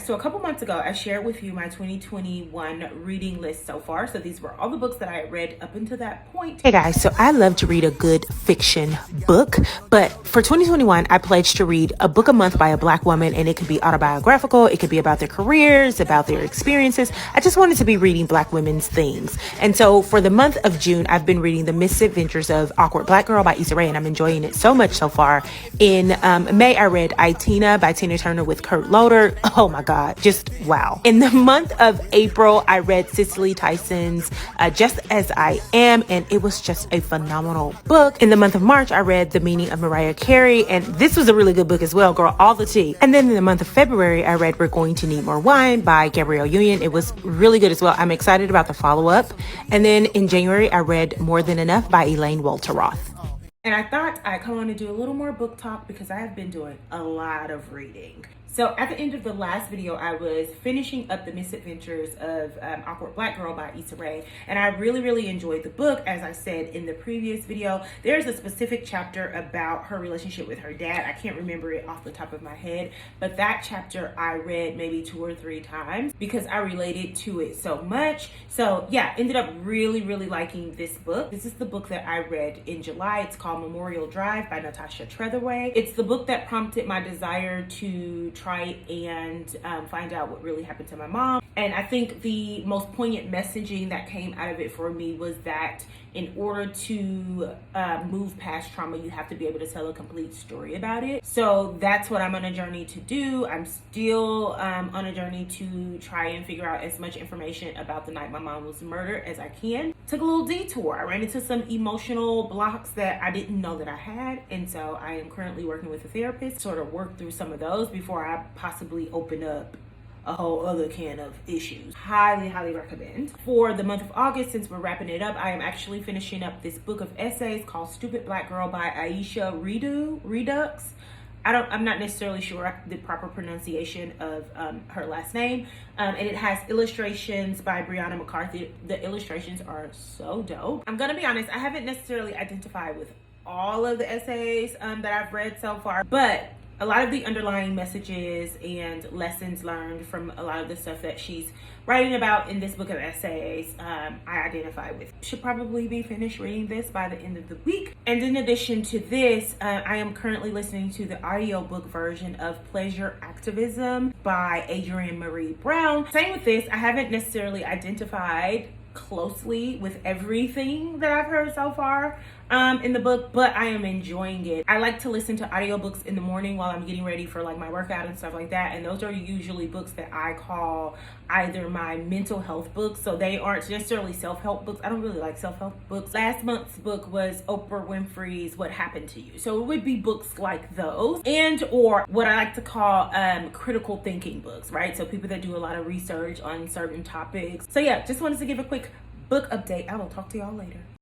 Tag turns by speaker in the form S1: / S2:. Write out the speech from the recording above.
S1: So a couple months ago, I shared with you my 2021 reading list so far. So these were all the books that I had read up until that point.
S2: Hey guys, so I love to read a good fiction book, but for 2021, I pledged to read a book a month by a Black woman, and it could be autobiographical, it could be about their careers, about their experiences. I just wanted to be reading Black women's things. And so for the month of June, I've been reading The Misadventures of Awkward Black Girl by Issa Rae, and I'm enjoying it so much so far. In May, I read I, Tina by Tina Turner with Kurt Loder. Oh my God, just wow. In the month of April, I read Cicely Tyson's Just As I Am, and it was just a phenomenal book. In the month of March, I read The Meaning of Mariah Carey, and this was a really good book as well, girl, all the tea. And then in the month of February, I read We're Going to Need More Wine by Gabrielle Union. It was really good as well. I'm excited about the follow-up. And then in January, I read More Than Enough by Elaine Walter Roth.
S1: And I thought I'd come on to do a little more book talk because I have been doing a lot of reading. So at the end of the last video, I was finishing up The Misadventures of Awkward Black Girl by Issa Rae. And I really enjoyed the book. As I said in the previous video, there's a specific chapter about her relationship with her dad. I can't remember it off the top of my head, but that chapter I read maybe 2 or 3 times because I related to it so much. So yeah, ended up really liking this book. This is the book that I read in July. It's called Memorial Drive by Natasha Trethewey. It's the book that prompted my desire to try and find out what really happened to my mom. And I think the most poignant messaging that came out of it for me was that in order to move past trauma, you have to be able to tell a complete story about it. So that's what I'm on a journey to do. I'm still on a journey to try and figure out as much information about the night my mom was murdered as I can. Took a little detour. I ran into some emotional blocks that I didn't know that I had. And so I am currently working with a therapist, sort of work through some of those before I possibly open up a whole other can of issues. Highly recommend. For the month of August, since we're wrapping it up, I am actually finishing up this book of essays called Stupid Black Girl by Aisha Redux. I'm not necessarily sure the proper pronunciation of her last name. And it has illustrations by Brianna McCarthy. The illustrations are so dope. I'm gonna be honest, I haven't necessarily identified with all of the essays that I've read so far, but a lot of the underlying messages and lessons learned from a lot of the stuff that she's writing about in this book of essays, I identify with. Should probably be finished reading this by the end of the week. And in addition to this, I am currently listening to the audiobook version of Pleasure Activism by Adrienne Marie Brown. Same with this, I haven't necessarily identified closely with everything that I've heard so far in the book, but I am enjoying it. I like to listen to audiobooks in the morning while I'm getting ready for like my workout and stuff like that, and those are usually books that I call either my mental health books, so they aren't necessarily self-help books. I don't really like self-help books. Last month's book was Oprah Winfrey's What Happened to You, so it would be books like those, and or what I like to call critical thinking books, right? So people that do a lot of research on certain topics. So yeah, just wanted to give a quick book update. I will talk to y'all later.